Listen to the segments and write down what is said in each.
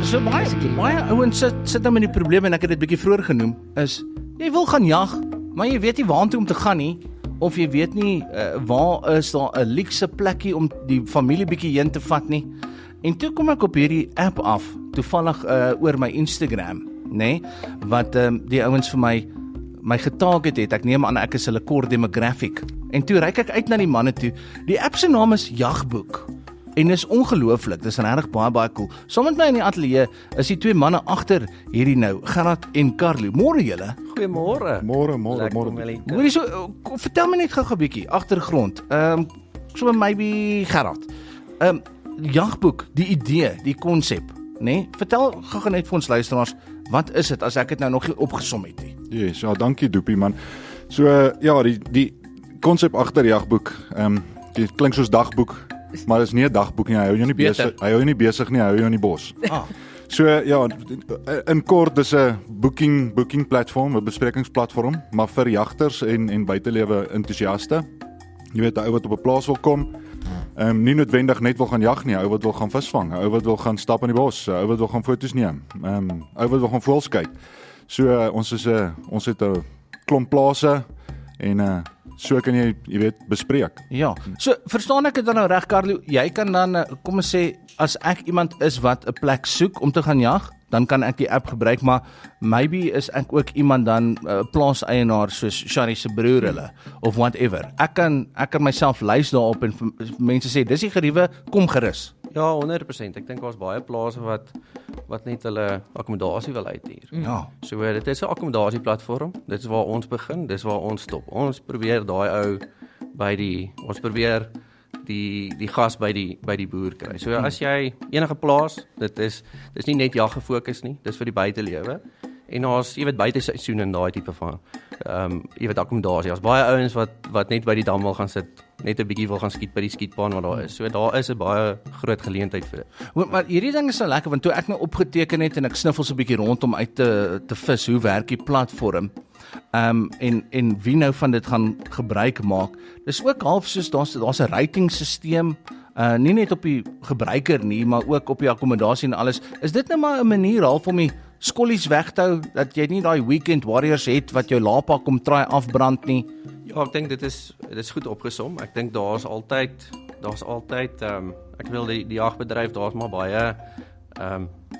So baie ouens sit nou met die probleem, en ek het dit bietjie vroeër genoem, is, jy wil gaan jag, maar jy weet nie waartoe om te gaan nie, of jy weet nie, waar is daar 'n luukse plekkie om die familie bietjie heen te vat nie. En toe kom ek op hierdie app af, toevallig oor my Instagram, nê, wat die ouens vir my getarget het. Ek neem aan ek is hulle core demographic. En toe reik ek uit na die manne toe. Die app se naam is Jagboek. En dis ongelooflik, dis regtig baie cool. Saam met my in die ateljee is die twee manne agter hierdie nou, Gerard en Carlo. Môre julle. Goeiemôre. Môre. Hoorie so, vertel my net gou 'n bietjie agtergrond. So maybe Gerard. Jagboek, die idee, die konsep, né? Vertel gou net vir ons luisteraars, wat is dit as ek dit nou nog nie opgesom het nie? Yes, ja, dankie Doopie man. So ja, die konsep agter Jagboek, dit klink soos dagboek, maar dit is nie 'n dagboek nie. Hy hou jou nie besig nie, hy hou jou in die bos. So ja, in kort dis 'n booking platform, 'n besprekingsplatform, maar vir jagters en buitelewe entoesiaste. Jy weet, 'n ou wat op 'n plaas wil kom, nie noodwendig net wil gaan jag nie, ou wat wil gaan visvang, ou wat wil gaan stap in die bos, ou wat wil gaan foto's neem, ou wat wil gaan voëls kyk. So ons het 'n klomp plase en so kan jy weet bespreek. Ja. So verstaan ek dit dan nou reg, Carlo? Jy kan dan kom ons sê, as ek iemand is wat 'n plek soek om te gaan jag, dan kan ek die app gebruik, maar maybe is ek ook iemand dan plaaseienaar soos Shari se broer hulle of whatever. Ek kan myself lys daarop en mense sê dis die geriewe, kom gerus. Ja, 100%. Ek dink daar's baie plase wat net hulle akkommodasie wil uithuur. Ja. So dit is 'n akkommodasieplatform. Dit is waar ons begin, dis waar ons stop. Ons probeer daai ou ons probeer die gas by die boer kry. So as jy enige plaas, dis nie net jag gefokus nie, dis vir die buitelewe. En daar's, jy weet, buiteseisoen en daai tipe van jy weet, akkommodasie. Daar's baie ouens wat net by die dam wil gaan sit, net 'n bietjie wil gaan skiet by die skietbaan wat daar is. So daar is 'n baie groot geleentheid vir dit. Maar hierdie ding is nou lekker, want toe ek nou opgeteken het en ek sniffel so 'n bietjie rondom uit te vis, hoe werk die platform? En wie nou van dit gaan gebruik maak. Dis ook half soos daar's 'n ratingsisteem, nie net op die gebruiker nie, maar ook op die akkommodasie en alles. Is dit nou maar 'n manier half om die skollies weg te hou, dat jy nie daai weekend warriors het wat jou lapa kom try afbrand nie? Ja, ek dink dit is goed opgesom. Ek dink daar's altyd ek wil die jagbedryf, daar's maar baie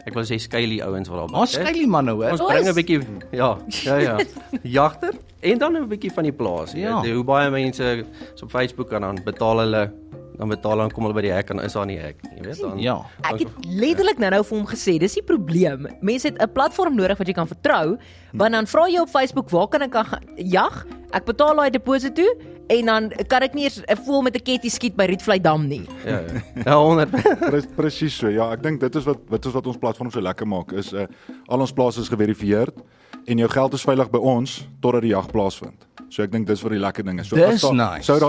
ek wil sê skylie ouens wat daar is. Skylie manne hoor. Ons bring 'n bietjie ja. Jagter en dan 'n bietjie van die plaas. Ja. Hoe baie mense op Facebook en dan betaal hulle kom hulle by die hek en is daar nie hek nie, jy weet dan. Ja. Ek het letterlik nou vir hom gesê, dis die probleem. Mense het 'n platform nodig wat jy kan vertrou, want dan vra jy op Facebook, waar kan ek gaan jag? Ek betaal daai deposito en dan kan ek nie eers 'n voël met 'n ketty skiet by Rietvlei Dam nie. Ja, 100. Presies so. Ja, ek dink dit is wat ons platform so lekker maak, is al ons plase is geverifieer en jou geld is veilig by ons totdat die jag plaasvind. So ek dink dis vir die lekker dinge. So nice. Sou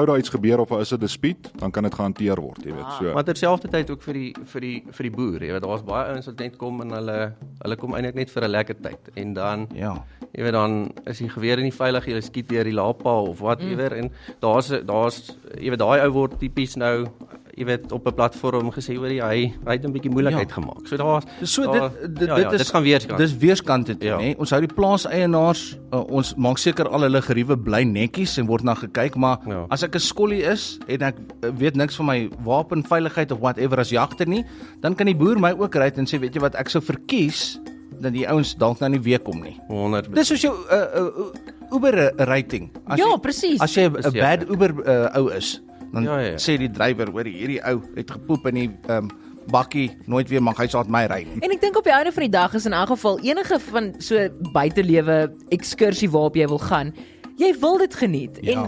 daar iets gebeur of is dit 'n dispuut, dan kan dit gehanteer word, jy weet. So. Maar terselfdertyd ook vir die boer, jy weet, daar's baie ouens wat net kom en hulle kom eintlik net vir 'n lekker tyd en dan jy weet, dan is die geweer nie veilig, jy skiet deur die lapa of whatever en daar's jy weet, daai ou word tipies nou jy weet op 'n platform gesê hoor hy het 'n bietjie moeilikheid gemaak. So dit gaan weerskant. Dis weerskant dit, nê. Ons hou die plaaseienaars, ons maak seker al hulle geriewe bly netjies en word na gekyk, maar as ek 'n skollie is en ek weet niks van my wapenveiligheid of whatever as jagter nie, dan kan die boer my ook ry en sê weet jy wat, ek sou verkies dat die ouens dalk nou nie weer kom nie. 100%. Dis soos jou Uber rating. Presies. As jy 'n bad Uber ou is, dan sê die drywer, hoor hierdie ou het gepoep in die bakkie, nooit weer mag hy saad my ry nie. En ek dink op die einde van die dag is in elk geval enige van so buitelewe ekskursie waarop jy wil gaan, jy wil dit geniet. En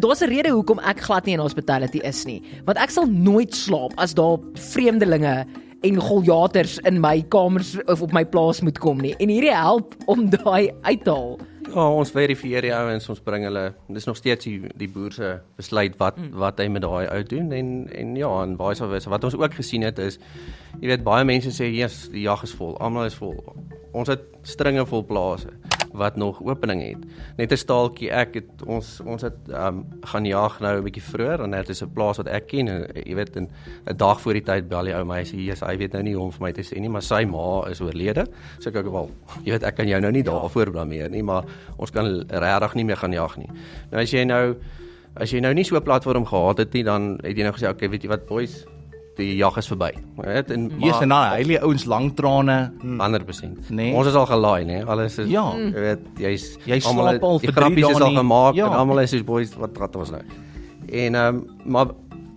daar's 'n rede hoekom ek glad nie in hospitality is nie, want ek sal nooit slaap as daar vreemdelinge en goljaters in my kamers of op my plaas moet kom nie. En hierdie help om daai uit te haal. Ja, ons verifieer die ouens, ons bring hulle. Dis nog steeds die boer se besluit wat hy met daai ou doen en wat ons ook gesien het is, jy weet, baie mense sê yes, die jag is vol, almal is vol. Ons het stringe vol plase. wat nog opening het. Net 'n staaltjie, ons het gaan jag nou 'n bietjie vroeër en dit is 'n plaas wat ek ken en jy weet 'n dag voor die tyd bel die ou my sê hy weet nou nie hoe om vir my te sê nie, maar sy ma is oorlede. So ek wel, jy weet ek kan jou nou nie daarvoor blameer nie, maar ons kan regtig nie meer gaan jag nie. Nou as jy nou nie so 'n platform gehad het nie, dan het jy nou gesê okay, weet jy wat boys, die jag is verby. Weet en Jy's en heilige ouens lang trane. 100%. Nee. Ons is al gelaai, nee. Alles is Ja. jy weet Jy slaap al die vir 3 grappies is dae al nie. gemaak Ja. en almal is soos boys, wat gat ons nou. En maar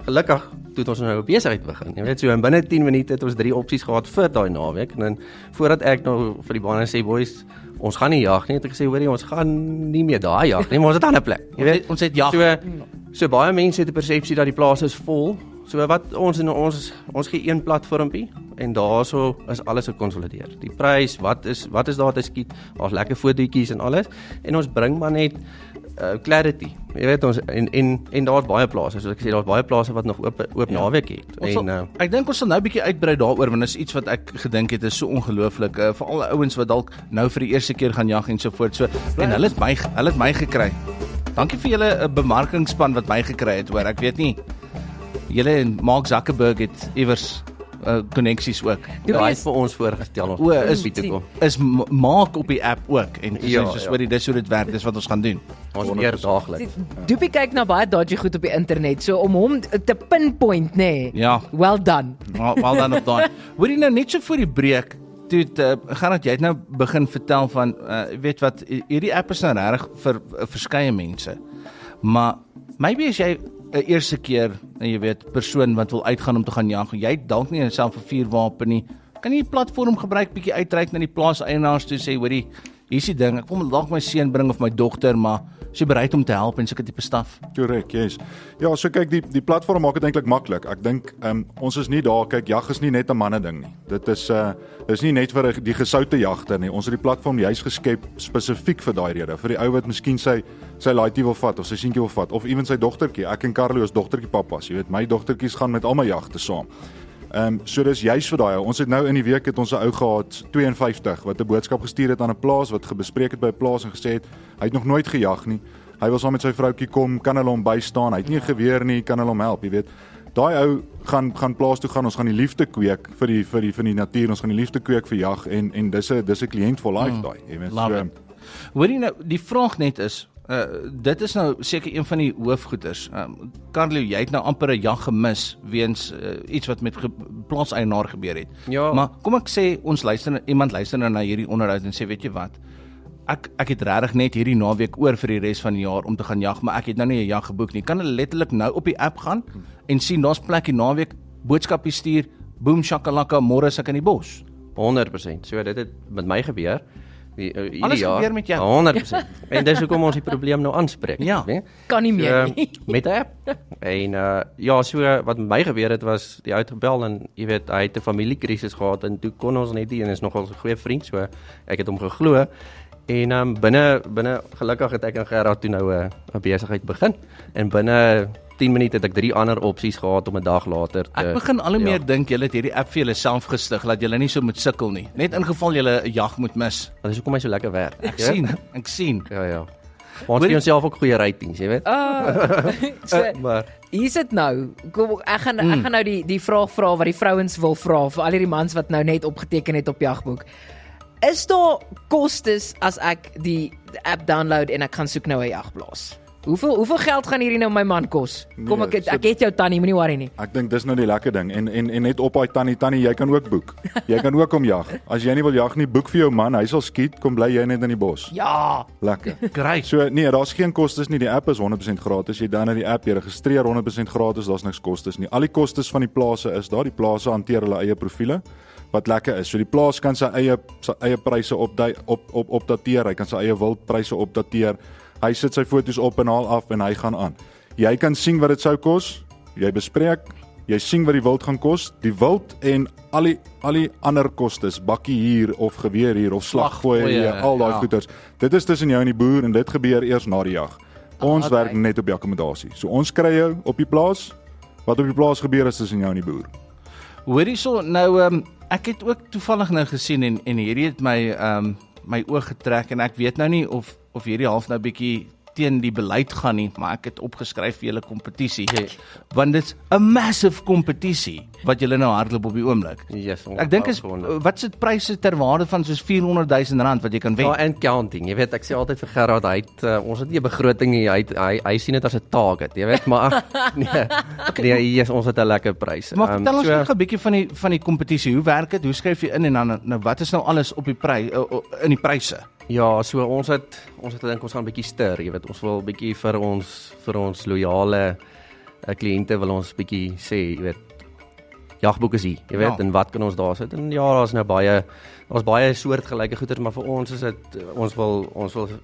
gelukkig toe ons nou besigheid begin. Jy weet so in binne 10 minute het ons 3 opsies gehad vir daai naweek en dan voordat ek nou vir die bane sê boys, ons gaan nie jag nie, het ek gesê hoorie, ons gaan nie meer daai jag nie, maar ons het 'n ander plek. Jy weet, Ons het jag. So baie mense het 'n persepsie dat die plaas is vol. So wat ons gee een platformpie en daarso is alles gekonsolideer. Die prys, wat is daar te skiet? Daar's lekker fotootjies en alles en ons bring maar net clarity. Jy weet ons en daar's baie plase. Soos ek sê daar's baie plase wat nog oop naweek het. Ek dink ons sal nou 'n bietjie uitbrei daaroor want dis iets wat ek gedink het is so ongelooflik vir al die ouens wat dalk nou vir die eerste keer gaan jag en so voort. So en hulle het my gekry. Dankie vir julle bemarkingsspan wat my gekry het hoor. Ek weet nie julle en Mark Zuckerberg het iewers koneksies ook. Hy het vir ons voorgestel ons toe kom. Is maak op die app ook en Ja, soos hoorie dis hoe dit werk, dis wat ons gaan doen. Ons leer daagliks. Doopie kyk na baie dodgy goed op die internet, so om hom te pinpoint, nê. Nee. Ja. Well done. Wel dan op daai. Hoorie nou net so voor die breek, toe gaan dat jy het nou begin vertel van weet wat hierdie app is nou regtig vir verskeie mense. Maar maybe as jy 'n eerste keer, en jy weet, persoon wat wil uitgaan om te gaan jag, jy dalk nie self 'n vuurwapen nie. Kan jy die platform gebruik bietjie uitreik na die plaaseienaars toe sê, hoorie, hier's die ding, ek wil dalk my seun bring of my dogter, maar is jy bereid om te help en sulke tipe staf? Korrek, yes. Ja, so kyk die platform maak dit eintlik maklik. Ek dink ons is nie daar, kyk jag is nie net 'n manne ding nie. Dit is nie net vir die gesoute jagter nie. Ons het die platform juis geskep spesifiek vir daai rede, vir die ou wat miskien sy laaitjie wil vat of sy seentjie wil vat of ewen sy dogtertjie. Ek en Carlo is dogtertjie pappas, jy weet, my dogtertjies gaan met al my jagte saam. So dis juis vir daai. Ons het nou in die week het ons 'n ou gehad 52 wat 'n boodskap gestuur het aan 'n plaas wat gebespreek het by 'n plaas en gesê het hy het nog nooit gejag nie. Hy wil saam met sy vroutjie kom, kan hulle hom bystaan. Hy het nie 'n geweer nie, kan hulle hom help, jy weet. Daai ou gaan plaas toe gaan. Ons gaan die liefde kweek vir die natuur. Ons gaan die liefde kweek vir jag en dis 'n kliënt for life daai, jy weet. So, hoorie nou, die vraag net is dit is nou seker een van die hoofgoeders. Carlo, jy het nou amper 'n jag gemis weens iets wat met plaaseienaar gebeur het. Ja. Maar kom ek sê iemand luister nou na hierdie onderhoud en sê weet jy wat? Ek het regtig net hierdie naweek oor vir die res van die jaar om te gaan jag, maar ek het nou nie 'n jag geboek nie. Kan hulle letterlik nou op die app gaan en sien daar's plek die naweek, boodskapie stuur, boom shakalaka, môre is ek in die bos. 100%. So dit het met my gebeur. Alles gebeur met jou. 100%. En dis hoekom ons die probleem nou aanspreek, Ja. né? Kan nie meer nie. Met 'n app. En ja, so wat met my gebeur het was die ou het gebel en jy weet hy het 'n familiekrisis gehad en toe kon ons net nie en is nogal 'n goeie vriend, so ek het hom geglo. En binne gelukkig het ek en Gerard toe nou 'n besigheid begin en binne 10 minute het ek 3 ander opsies gehad om 'n dag later te Ek begin al hoe meer dink julle het hierdie app vir julle self gestig dat julle nie so moet sukkel nie. Net in geval julle 'n jag moet mis. Dat is hoekom hy so lekker werk. Ek sien. Ja. Maar ons gee onsself ook goeie ratings, jy weet. So, Maar hier sit nou. Kom ek gaan nou die vraag vra wat die vrouens wil vra vir al hierdie mans wat nou net opgeteken het op jagboek. Is daar kostes as ek die app download en ek gaan soek nou 'n jagplaas? Hoeveel geld gaan hierdie nou my man kos? Kom Nee, ek het jou tannie, moenie worry nie. ek dink dis nou die lekker ding en net op daai tannie, jy kan ook boek. Jy kan ook om jag. As jy nie wil jag nie, boek vir jou man, hy sal skiet, kom bly jy net in die bos. Ja. Lekker. Great. So nee, daar's geen kostes nie. Die app is 100% gratis. Jy dan na die app, jy registreer 100% gratis, daar's niks kostes nie. Al die kostes van die plase is daar. Die plase hanteer hulle eie profile. Wat lekker is. So die plaas kan sy eie pryse opdateer. Hy kan sy eie wildpryse opdateer. Hy sit sy foto's op en haal af en hy gaan aan. Jy kan sien wat dit sou kos. Jy bespreek, jy sien wat die wild gaan kos, die wild en al die ander kostes, bakkie hier of geweer hier of slaggooi hier, al daai goeders. Dit is tussen jou en die boer en dit gebeur eers na die jag. Ons Okay. werk net op die akkommodasie. So ons kry jou op die plaas. Wat op die plaas gebeur is tussen jou en die boer. Hoorie so nou ek het ook toevallig nou gesien en hierdie het my my oog getrek en ek weet nou nie of hierdie half nou bietjie teen die beleid gaan nie, maar ek het opgeskryf vir julle kompetisie. Want dit's 'n massive kompetisie wat julle nou hardloop op die oomblik. Yes, Ek dink is wat se pryse ter waarde van soos R400,000 wat jy kan wen. Ja, and counting. Jy weet, ek sê altyd vir Gerard, ons het nie 'n begroting nie, hy sien dit as 'n target, jy weet, maar nee, yes, ons het 'n lekker prys. Maar vertel ons net 'n bietjie van die kompetisie. Hoe werk dit? Hoe skryf jy in en dan nou wat is nou alles op die in die pryse? Ja, so ons het dink ons gaan 'n bietjie stir, jy weet, ons wil 'n bietjie vir ons loyale kliënte wil ons bietjie sê, jy weet, jagboek is hier, jy weet, en wat kan ons daar sit? En ja, daar's nou baie soortgelyke goeders, maar vir ons is dit ons wil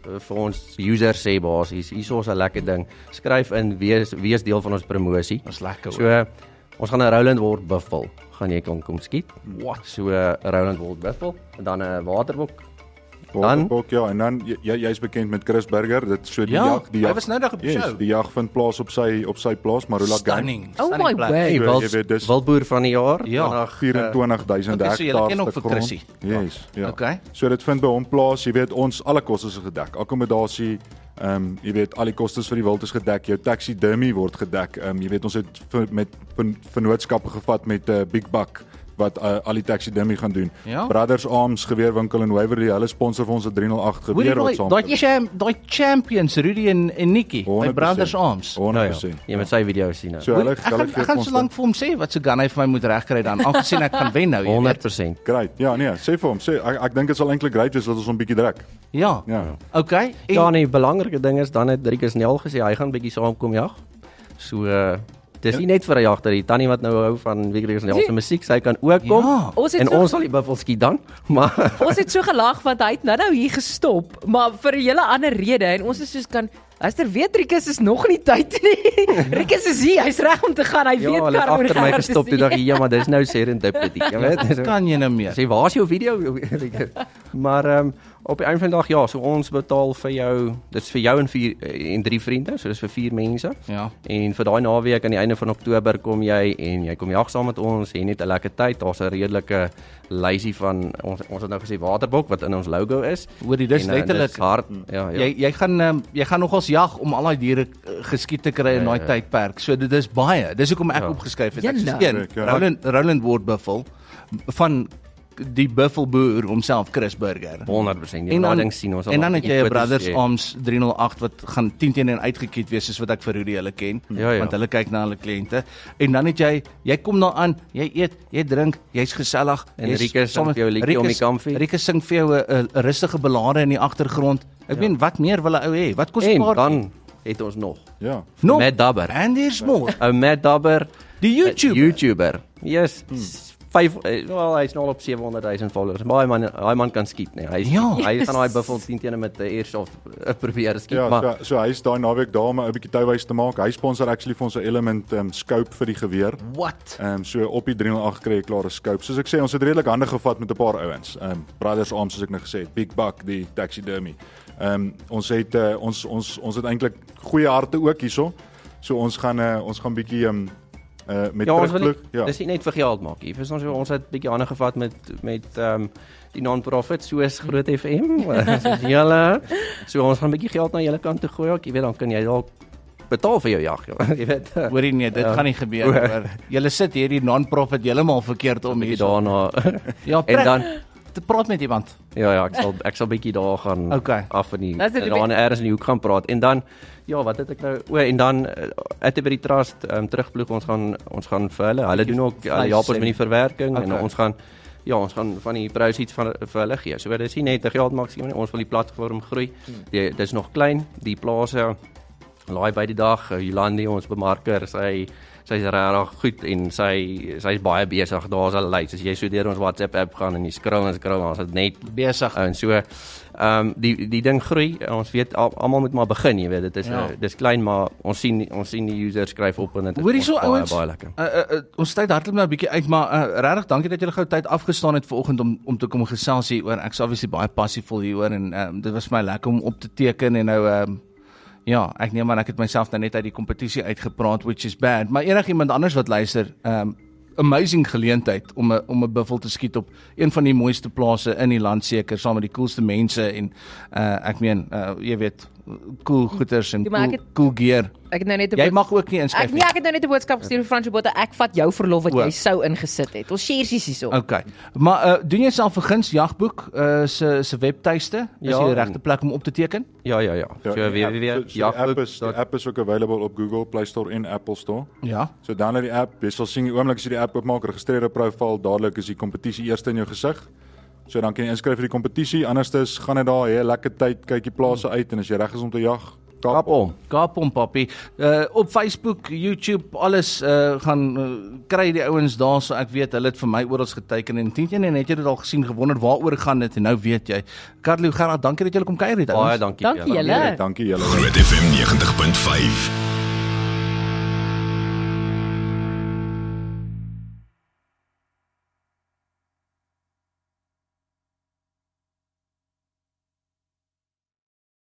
vir ons users sê basies, hierso is 'n lekker ding. Skryf in, wees deel van ons promosie. Dis lekker. So ons gaan 'n Roland Ward buffel gaan jy kom skiet. What? So 'n Roland Ward buffel en dan 'n waterbok. Waterbok, ja, en dan jy's bekend met Chris Burger, dit so die jag, hy was nou dag op die show. Die jag vind plaas op sy plaas, Marula Game. Oh my way. Wildboer van die jaar. Ja, 24,000 hektaar. So jy ken ook vir Chrissy. Yes, ja. Okay. So dit vind by hom plaas, jy weet, ons alle kostes is gedek. Akkommodasie, jy weet, al die kostes vir die wild is gedek. Jou taxidermy word gedek. Jy weet, ons het met vennootskappe gevat met Big Buck wat al die taxidermy gaan doen. Ja? Brothers Arms geweerwinkel in Waverley, hulle sponsor vir ons 'n 308 geweer wat saam. Daai champions Rudy en Nikki by Brothers Arms. 100%. Jy moet sy video sien nou. So hulle ek gaan so lank vir hom sê wat se gun hy vir my moet regkry dan, aangesien ek gaan wen nou, jy weet. 100%. Great. Ja, nee, sê vir hom, ek dink dit sal eintlik great wees dat ons hom bietjie druk. Ja. Okay. Ja, nee, belangrike ding is dan het Driekus Nel gesê hy gaan bietjie saamkom jag. So dis nie net vir 'n jagter, die tannie wat nou hou van Driekus Nel se musiek, sy kan ook kom. Ja. Ons sal die buffel skiet dan. Maar ons het so gelag want hy het nou hier gestop, maar vir 'n hele ander rede en ons is soos kan luister, weet Driekus is nog nie tyd nie. Driekus is hier, hy's reg om te gaan. Hy weet hulle het agter my gestop toe dink ja, maar dis nou serendipity, jy weet. Kan jy nou meer? Sê waar's jou video? Maar op die einde van die dag ja, so ons betaal vir jou, dit's vir jou en 3 vriende, so dis vir 4 mense. Ja. En vir daai naweek aan die einde van Oktober kom jy en jy kom jag saam met ons en net 'n lekker tyd. Daar's 'n redelike lysie van ons het nou gesê waterbok wat in ons logo is. Hoorie, dis letterlik hard. Ja. Jy gaan nogals jag om al daai diere geskiet te kry in daai tydperk. So dit is baie. Dis hoekom ek opgeskryf het. Ek sê Roland Ward buffel van die buffelboer homself Chris Burger. 100%. En dan sien ons al. En dan het jy 'n Brothers Arms 308 wat gaan 10-1 uitgekiet wees soos wat ek vir Rudy hulle ken, want hulle kyk na hulle kliënte. En dan het jy kom daar aan, jy eet, jy drink, jy's gesellig en Rikus sing vir jou liedjie om die kampie. Rikus sing vir jou 'n rustige ballade in die agtergrond. Ek meen, wat meer wil hy hê? Wat kos 'n paar? Dan het ons nog. Ja. Matt Dabber. And there's more. Matt Dabber, die YouTuber. Yes. Hy's nou al op 700,000 followers. Maar hy man kan skiet, nee. Hy gaan daai buffel 10 met 'n airsoft probeer skiet, ja, maar so hy's daai naweek daar om 'n bietjie touwys te maak. Hy sponsor actually vir ons 'n Element scope vir die geweer. What? So op die 308 kry jy klare scope. Soos ek sê, ons het redelik hande gevat met 'n paar ouens. Brothers Arms soos ek nou gesê het, Big Buck, die taxidermy. Ons het ons het eintlik goeie harte ook hierso. So ons gaan bietjie met terugvlug. Ja. Dis nie net vir geld maak nie. Ons het 'n bietjie hande gevat met die non-profit soos Groot FM. Julle. So ons gaan 'n bietjie geld na julle kant toe gooi. Jy weet dan kan jy dalk betaal vir jou jag, jy weet. Hoorie nee, dit gaan nie gebeur nie. Julle sit hierdie non-profit heeltemal verkeerd om hier daarna. Ja, en dan te praat met iemand. Ja, ek sal bietjie daar gaan af in die daar eers in die hoek gaan praat en dan ja, wat het ek nou en dan by die trust terugploeg ons gaan vir hulle doen ook help ons met die verwerking en ons gaan van die proceeds vir hulle gee. So dit is nie net 'n geldmaksimum nie, ons wil die platform groei. Dit is nog klein, die plase laai by die dag, Jolandi ons bemarker, sy's regtig goed en sy's baie besig. Daar's 'n lys. As jy so deur ons WhatsApp app gaan en jy scroll, ons het net besig. En so die ding groei. Ons weet almal moet maar begin, jy weet. Dit is dis klein, maar ons sien die users skryf op en dit is baie lekker. Ons tyd hardloop nou 'n bietjie uit, maar regtig dankie dat julle gou tyd afgestaan het vanoggend om te kom gesels hieroor. Ek's obviously baie passievol hieroor en dit was vir my lekker om op te teken en nou ja, ek neem aan ek het myself nou net uit die kompetisie uitgepraat, which is bad. Maar enigiemand anders wat luister, amazing geleentheid om 'n buffel te skiet op een van die mooiste plase in die land seker, saam met die coolste mense en ek meen jy weet cool goeters en cool gear. Ek het nou net jy mag ook nie inskryf nie. Ek het nou net 'n boodskap gestuur vir Fransjo Botha. Ek vat jou verlof wat jy sou ingesit het. Ons shares hierso. Okay. Maar doen jy self 'n guns jagboek se webtuiste? Is jy die regte plek om op te teken? Ja. So die app is ook available op Google Play Store en Apple Store. Ja. So download die app, jy sal sien die oomblik as jy die app oopmaak, registreer 'n profiel, dadelik is die kompetisie eers in jou gesig. So dan kan jy inskryf vir die kompetisie. Anderstes gaan dit daar, jy lekker tyd, kyk die plase uit en as jy reg is om te jag, Kaap om papi. Op Facebook, YouTube, alles gaan kry die ouens daar, so ek weet hulle het vir my oral geteken en het jy dit al gesien, gewonder waaroor gaan dit en nou weet jy. Carlo, Gerard, dankie dat julle kom kuier het. Baie dankie. Dankie julle. Dankie julle. Groot FM 90.5